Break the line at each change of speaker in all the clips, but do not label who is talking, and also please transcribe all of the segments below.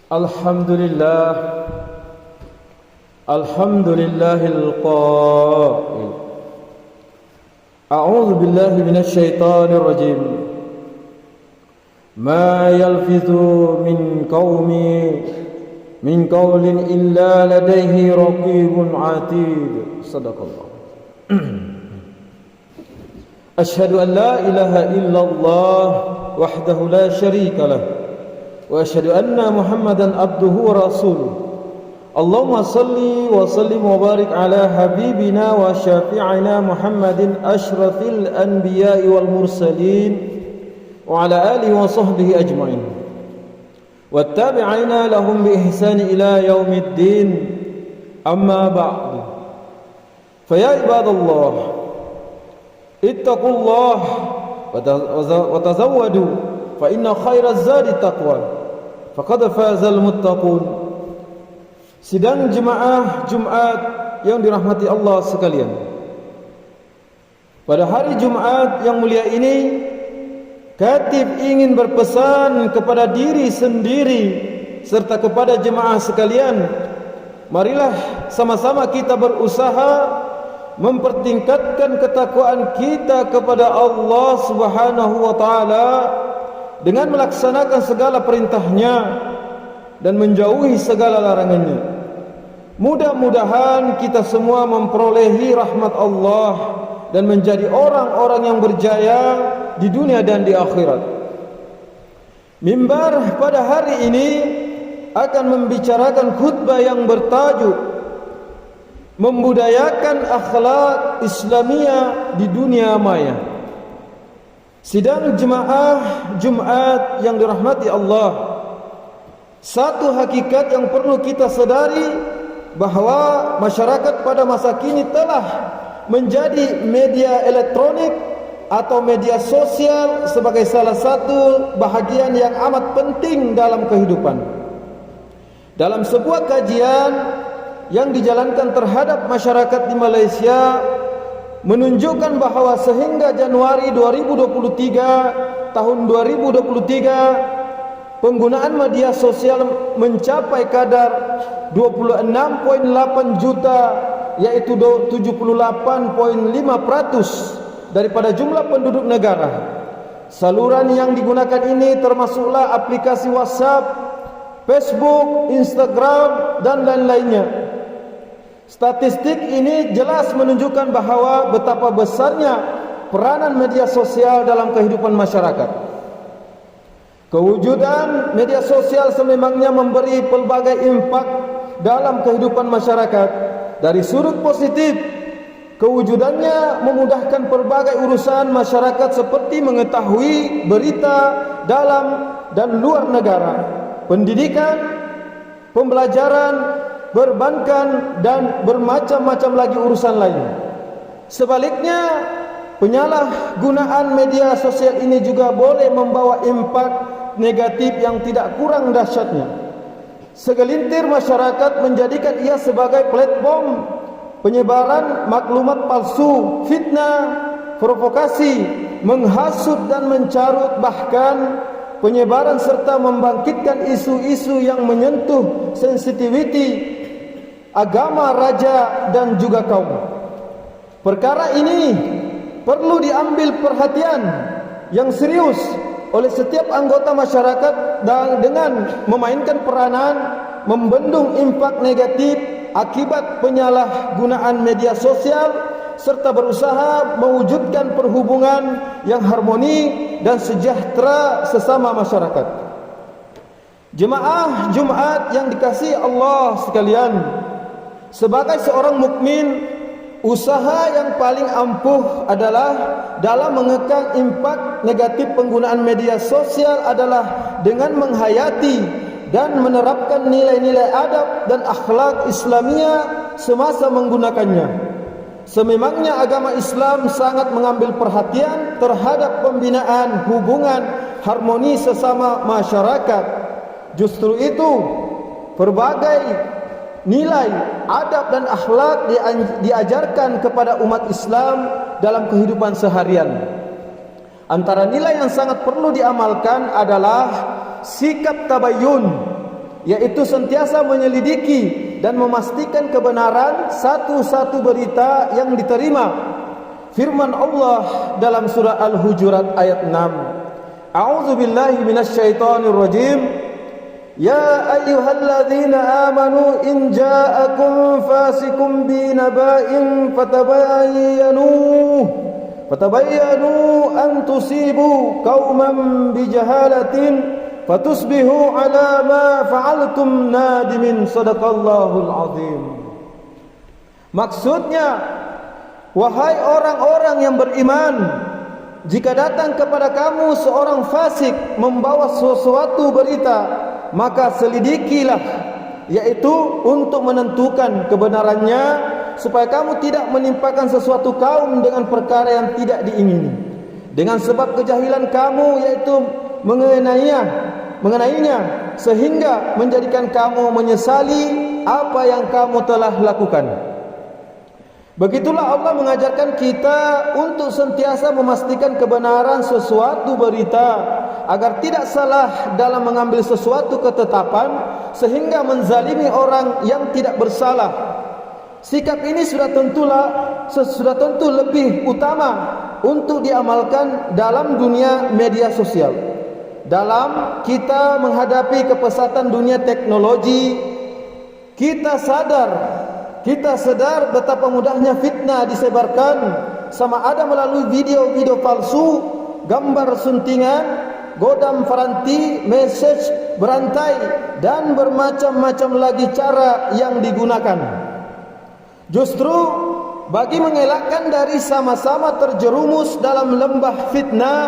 Alhamdulillah, Alhamdulillahil qail. A'udzu billahi minasy syaithanir rajim. Ma yalfizu min qawlin illa ladayhi raqibun 'atid. Shadaqallah. Asyhadu an la ilaha illallah wahdahu la syarika lah. Wa asyhadu anna Muhammadan abduhu wa rasuluh. Allahumma salli wa sallim wa barik ala habibina wa syafi'ina Muhammadin asyrafil anbiya'i wal mursalin wa ala alihi wa sahbihi ajma'in wattabi'ina lahum bi ihsani ila yaumiddin. Amma ba'du. Fa ya ibadallah, ittaqullah wa tazawwadu fa inna khairaz zadi taqwa. Faqad fazal muttaqun. Sidang jemaah Jumat yang dirahmati Allah sekalian, pada hari Jumat yang mulia ini, khatib ingin berpesan kepada diri sendiri serta kepada jemaah sekalian. Marilah sama-sama kita berusaha mempertingkatkan ketakwaan kita kepada Allah Subhanahu wa taala dengan melaksanakan segala perintahnya dan menjauhi segala larangannya. Mudah-mudahan kita semua memperolehi rahmat Allah dan menjadi orang-orang yang berjaya di dunia dan di akhirat. Mimbar pada hari ini akan membicarakan khutbah yang bertajuk membudayakan akhlak Islamiyah di dunia maya. Sidang jemaah Jumat yang dirahmati Allah, satu hakikat yang perlu kita sadari bahawa masyarakat pada masa kini telah menjadi media elektronik atau media sosial sebagai salah satu bahagian yang amat penting dalam kehidupan. Dalam sebuah kajian yang dijalankan terhadap masyarakat di Malaysia menunjukkan bahawa sehingga Januari 2023 tahun 2023 penggunaan media sosial mencapai kadar 26.8 juta, yaitu 78.5% daripada jumlah penduduk negara. Saluran yang digunakan ini termasuklah aplikasi WhatsApp, Facebook, Instagram dan lain-lainnya. Statistik ini jelas menunjukkan bahawa betapa besarnya peranan media sosial dalam kehidupan masyarakat. Kewujudan media sosial sememangnya memberi pelbagai impak dalam kehidupan masyarakat. Dari sudut positif, kewujudannya memudahkan pelbagai urusan masyarakat seperti mengetahui berita dalam dan luar negara, pendidikan, pembelajaran, perbankan dan bermacam-macam lagi urusan lain. Sebaliknya, penyalahgunaan media sosial ini juga boleh membawa impak negatif yang tidak kurang dahsyatnya. Segelintir masyarakat menjadikan ia sebagai platform penyebaran maklumat palsu, fitnah, provokasi, menghasut dan mencarut, bahkan penyebaran serta membangkitkan isu-isu yang menyentuh sensitiviti agama, raja dan juga kaum. Perkara ini perlu diambil perhatian yang serius oleh setiap anggota masyarakat dan dengan memainkan peranan membendung impak negatif akibat penyalahgunaan media sosial serta berusaha mewujudkan perhubungan yang harmoni dan sejahtera sesama masyarakat. Jemaah Jumat yang dikasihi Allah sekalian, sebagai seorang mukmin, usaha yang paling ampuh adalah dalam mengekang impak negatif penggunaan media sosial adalah dengan menghayati dan menerapkan nilai-nilai adab dan akhlak Islamiyah semasa menggunakannya. Sememangnya agama Islam sangat mengambil perhatian terhadap pembinaan hubungan harmoni sesama masyarakat. Justru itu, berbagai nilai, adab dan akhlak diajarkan kepada umat Islam dalam kehidupan seharian. Antara nilai yang sangat perlu diamalkan adalah sikap tabayyun, yaitu sentiasa menyelidiki dan memastikan kebenaran satu-satu berita yang diterima. Firman Allah dalam surah Al-Hujurat ayat 6. A'udzu billahi minasyaitonir rajim. Ya ayyuhalladzina amanu in ja'akum fasikum binaba'in fatabayyanu an tusibu qauman bijahalatin fatusbihu ala ma fa'altum nadimin. Shadaqallahul azim. Maksudnya, wahai orang-orang yang beriman, jika datang kepada kamu seorang fasik membawa sesuatu berita, maka selidikilah, yaitu untuk menentukan kebenarannya, supaya kamu tidak menimpakan sesuatu kaum dengan perkara yang tidak diingini, dengan sebab kejahilan kamu, yaitu mengenainya, sehingga menjadikan kamu menyesali apa yang kamu telah lakukan. Begitulah Allah mengajarkan kita untuk sentiasa memastikan kebenaran sesuatu berita, agar tidak salah dalam mengambil sesuatu ketetapan sehingga menzalimi orang yang tidak bersalah. Sikap ini sudah tentu lebih utama untuk diamalkan dalam dunia media sosial. Dalam kita menghadapi kepesatan dunia teknologi, kita sadar betapa mudahnya fitnah disebarkan, sama ada melalui video-video palsu, gambar suntingan, godam faranti, message berantai, dan bermacam-macam lagi cara yang digunakan. Justru bagi mengelakkan dari sama-sama terjerumus dalam lembah fitnah,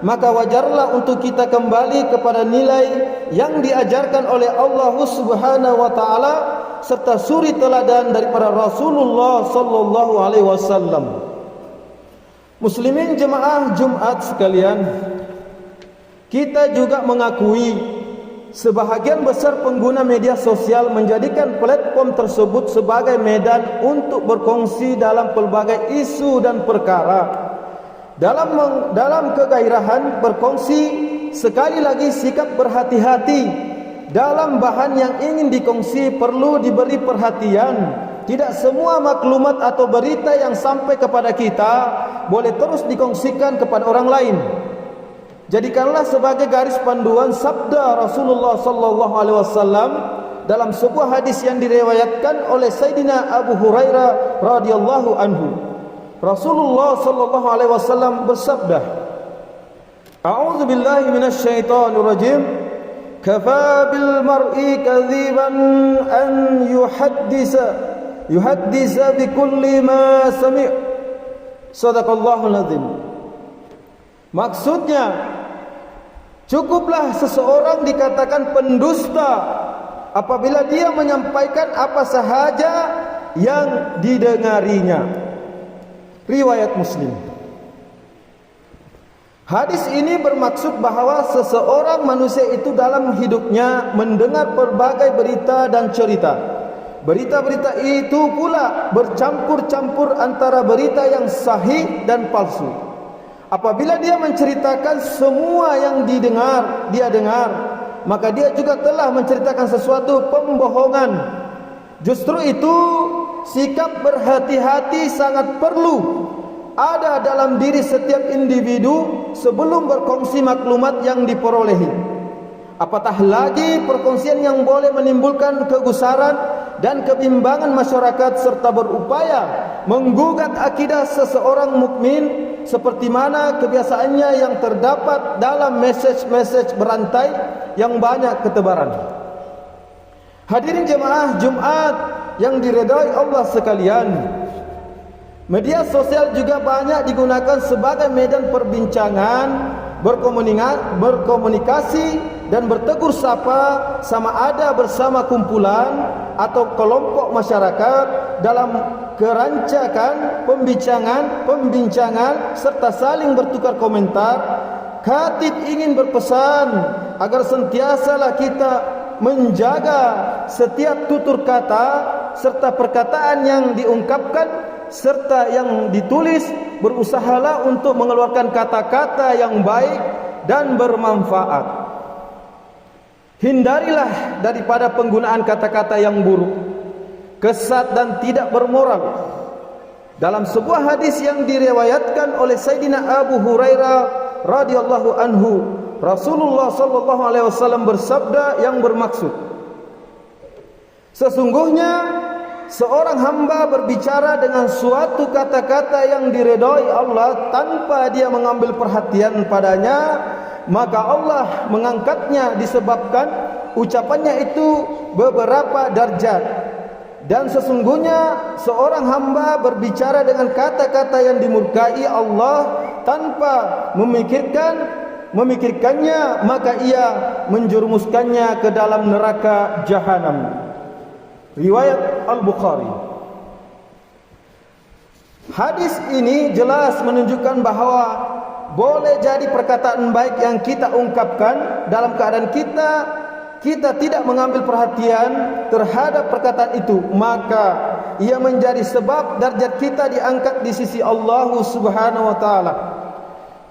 maka wajarlah untuk kita kembali kepada nilai yang diajarkan oleh Allah Subhanahu wa taala serta suri teladan daripada Rasulullah sallallahu alaihi wasallam. Muslimin jemaah Jumat sekalian, kita juga mengakui sebahagian besar pengguna media sosial menjadikan platform tersebut sebagai medan untuk berkongsi dalam pelbagai isu dan perkara. Dalam kegairahan berkongsi, sekali lagi sikap berhati-hati dalam bahan yang ingin dikongsi perlu diberi perhatian. Tidak semua maklumat atau berita yang sampai kepada kita boleh terus dikongsikan kepada orang lain. Jadikanlah sebagai garis panduan sabda Rasulullah sallallahu alaihi wasallam dalam sebuah hadis yang diriwayatkan oleh Sayyidina Abu Hurairah radhiyallahu anhu. Rasulullah sallallahu alaihi wasallam bersabda, A'udzu billahi minasyaitonir rajim. Kafa bil mar'i kadhiban an yuhaddisa bi kulli ma sami'. Shadaqallahul azim. Maksudnya, cukuplah seseorang dikatakan pendusta apabila dia menyampaikan apa sahaja yang didengarinya. Riwayat Muslim. Hadis ini bermaksud bahawa seseorang manusia itu dalam hidupnya mendengar berbagai berita dan cerita. Berita-berita itu pula bercampur-campur antara berita yang sahih dan palsu. Apabila dia menceritakan semua yang dia dengar, maka dia juga telah menceritakan sesuatu pembohongan. Justru itu, sikap berhati-hati sangat perlu ada dalam diri setiap individu sebelum berkongsi maklumat yang diperolehi. Apatah lagi perkongsian yang boleh menimbulkan kegusaran dan kebimbangan masyarakat serta berupaya menggugat akidah seseorang mukmin seperti mana kebiasaannya yang terdapat dalam message-message berantai yang banyak ketebaran. Hadirin jemaah Jumat yang diredai Allah sekalian, media sosial juga banyak digunakan sebagai medan perbincangan, berkomunikasi dan bertegur sapa, sama ada bersama kumpulan atau kelompok masyarakat dalam kerancakan pembincangan serta saling bertukar komentar. Khatib ingin berpesan agar sentiasalah kita menjaga setiap tutur kata serta perkataan yang diungkapkan serta yang ditulis. Berusahalah untuk mengeluarkan kata-kata yang baik dan bermanfaat. hindarilah daripada penggunaan kata-kata yang buruk, kesat dan tidak bermoral. Dalam sebuah hadis yang diriwayatkan oleh Sayyidina Abu Hurairah radhiyallahu anhu, Rasulullah sallallahu alaihi wasallam bersabda yang bermaksud, sesungguhnya seorang hamba berbicara dengan suatu kata-kata yang diredai Allah tanpa dia mengambil perhatian padanya, maka Allah mengangkatnya disebabkan ucapannya itu beberapa darjat. Dan sesungguhnya seorang hamba berbicara dengan kata-kata yang dimurkai Allah tanpa memikirkannya, maka ia menjerumuskannya ke dalam neraka jahanam. Riwayat Al-Bukhari. Hadis ini jelas menunjukkan bahawa boleh jadi perkataan baik yang kita ungkapkan dalam keadaan kita tidak mengambil perhatian terhadap perkataan itu, maka ia menjadi sebab darjat kita diangkat di sisi Allah Subhanahu wa taala.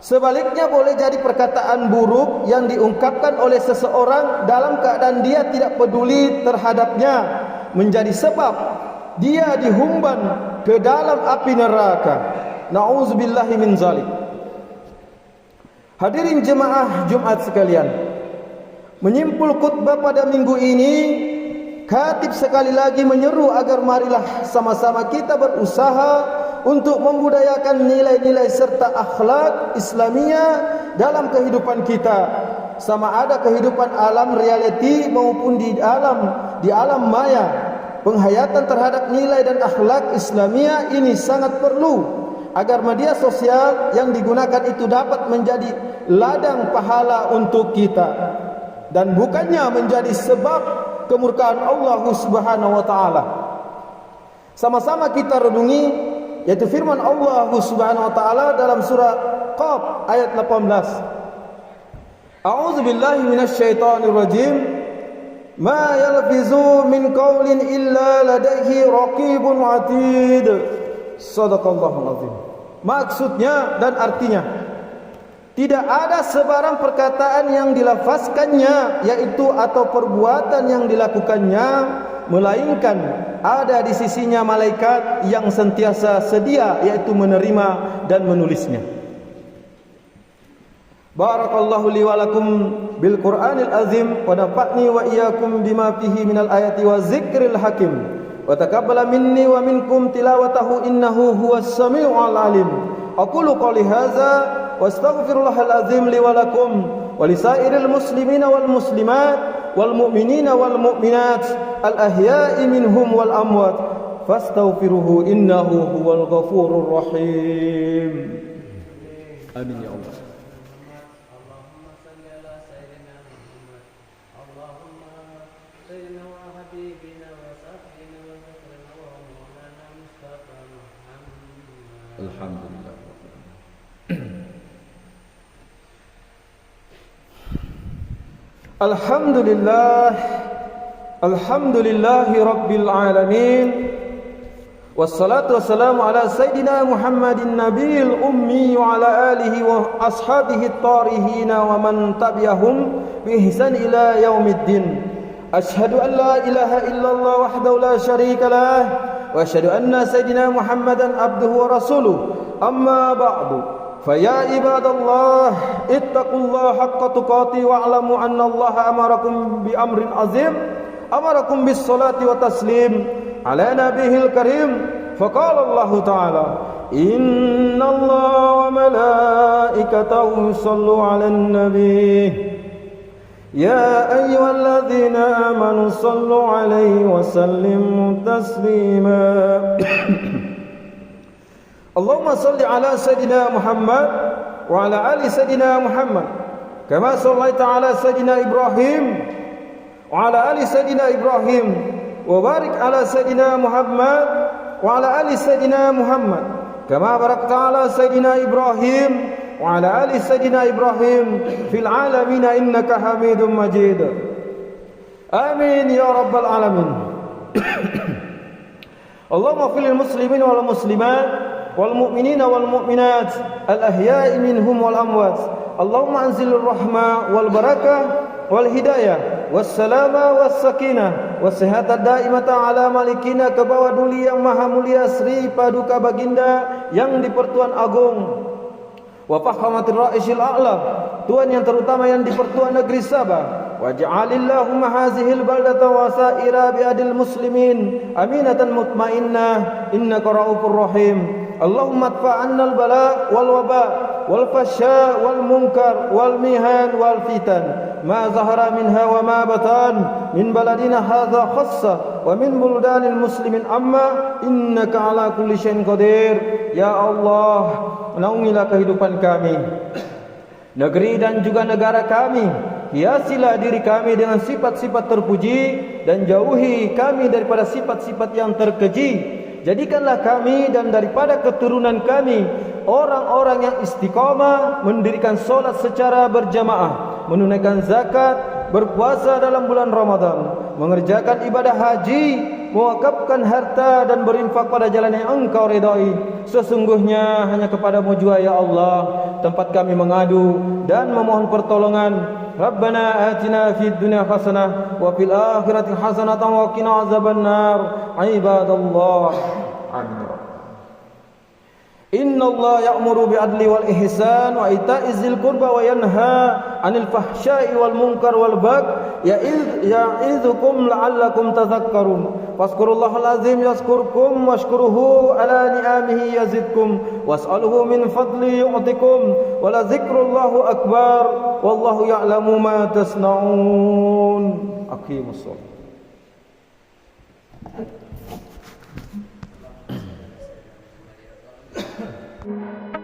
Sebaliknya boleh jadi perkataan buruk yang diungkapkan oleh seseorang dalam keadaan dia tidak peduli terhadapnya, menjadi sebab dia dihumban ke dalam api neraka. Nauzubillahi min zalik. Hadirin jemaah Jumat sekalian, menyimpul khutbah pada minggu ini, khatib sekali lagi menyeru agar marilah sama-sama kita berusaha untuk membudayakan nilai-nilai serta akhlak Islamiyah dalam kehidupan kita, sama ada kehidupan alam realiti maupun di alam maya. Penghayatan terhadap nilai dan akhlak Islamiyah ini sangat perlu agar media sosial yang digunakan itu dapat menjadi ladang pahala untuk kita dan bukannya menjadi sebab kemurkaan Allah Subhanahu wa taala. Sama-sama kita renungi yaitu firman Allah Subhanahu wa taala dalam surah Qaf ayat 18. A'udzu billahi minasyaitonir rajim. Ma yalfizu min qaulin illa ladaihi raqibun 'atid. Shadaqallahul azim. Maksudnya dan artinya, tidak ada sebarang perkataan yang dilafazkannya, yaitu atau perbuatan yang dilakukannya, melainkan ada di sisinya malaikat yang sentiasa sedia, yaitu menerima dan menulisnya. Barakallahu li wa lakum bil Qur'anil azim wa nafa'ni wa iyyakum bima fihi minal ayati wa zikril hakim wa taqabbala minni wa minkum tilawatahu innahu huwas samiu'al alim. Aqulu qouli hadza wastaghfirullahal azim li wa lakum wa lisairil muslimina wal muslimat wal mu'minina wal mu'minat al ahya'i minhum wal amwat fastaghfiruhu innahu huwal ghafurur rahim. Amin ya Allah. Alhamdulillah. Alhamdulillah. Alhamdulillahi rabbil alamin. Wassalatu wassalamu ala sayyidina Muhammadin nabiyil ummi wa ala alihi wa ashabihi at-tarihin wa man tabi'ahum bi ihsan ila yaumiddin. Ashhadu an la ilaha illallah wahdahu la syarika lah wa asyhadu anna sayyidina Muhammadan abduhu wa rasuluh. Amma ba'du. Faya ibadallah ittaqullaha haqqa tuqatih wa'lamu anna Allah amarakum bi amrin azim, amarakum bis salati wa taslim ala nabiyil karim. Faqala Allah ta'ala inna Allah wa malaikatahu yusallu 'alan nabiy ya ayyuhalladzina amanu sallu 'alaihi wa sallimu taslima. Allahumma salli ala sayyidina Muhammad wa ala ali sayyidina Muhammad kama sallaita ala sayyidina Ibrahim wa ala ali sayyidina Ibrahim wa barik ala sayyidina Muhammad wa ala ali sayyidina Muhammad kama barakta ala sayyidina Ibrahim wa ala ali sayyidina Ibrahim fil alamin innaka Hamidum Majid. Amin ya rabbal alamin. Allahumma fil muslimin wal muslimat والمؤمنين والمؤمنات الأحياء منهم والأموات. اللهم أنزل الرحمة والبركة والهداية wassalama wassakinah wassihata daimata ala malikina, ke bawah duli yang maha mulia Sri Paduka Baginda yang di-Pertuan Agung, wa fahamatir ra'isil a'la, Tuan yang terutama yang di-Pertuan Negeri Sabah, waj'alillahumma hazihil baldata wa sa'ira biadil muslimin aminatan mutmainnah innaka ra'ufur rahim. Allahumma adfa'anna al-bala wal waba wal fasya wal munkar wal mihan wal fitan ma zahara minha wa ma batan min baladina hadha khassa wa min buldanil muslimin amma innaka ala kulli syai'in qadir. Ya Allah, naungilah kehidupan kami, negeri dan juga negara kami. Hiasilah diri kami dengan sifat-sifat terpuji dan jauhi kami daripada sifat-sifat yang terkeji. Jadikanlah kami dan daripada keturunan kami orang-orang yang istiqamah, mendirikan solat secara berjamaah, menunaikan zakat, berpuasa dalam bulan Ramadan, mengerjakan ibadah haji, mewakafkan harta dan berinfak pada jalan yang Engkau redai. Sesungguhnya hanya kepadamu jua ya Allah tempat kami mengadu dan memohon pertolongan. Rabbana atina fid dunya hasanah wa fil akhirati hasanah wa qina azabannar. Ibadallah. Amin. Inna Allah ya'muru bi'adli wal ihsan wa ita'iz dzil qurba wa yanha 'anil fahsya'i wal munkar wal baghi ya'idzukum la'allakum tadhakkarun. Fazkurullahal azim yazkurkum washkuruhu ala ni'amihi yazidkum was'aluhu min fadli yu'tikum wa la dzikrullahu akbar wallahu ya'lamu ma tasna'un. Aqimus shalah. Thank you.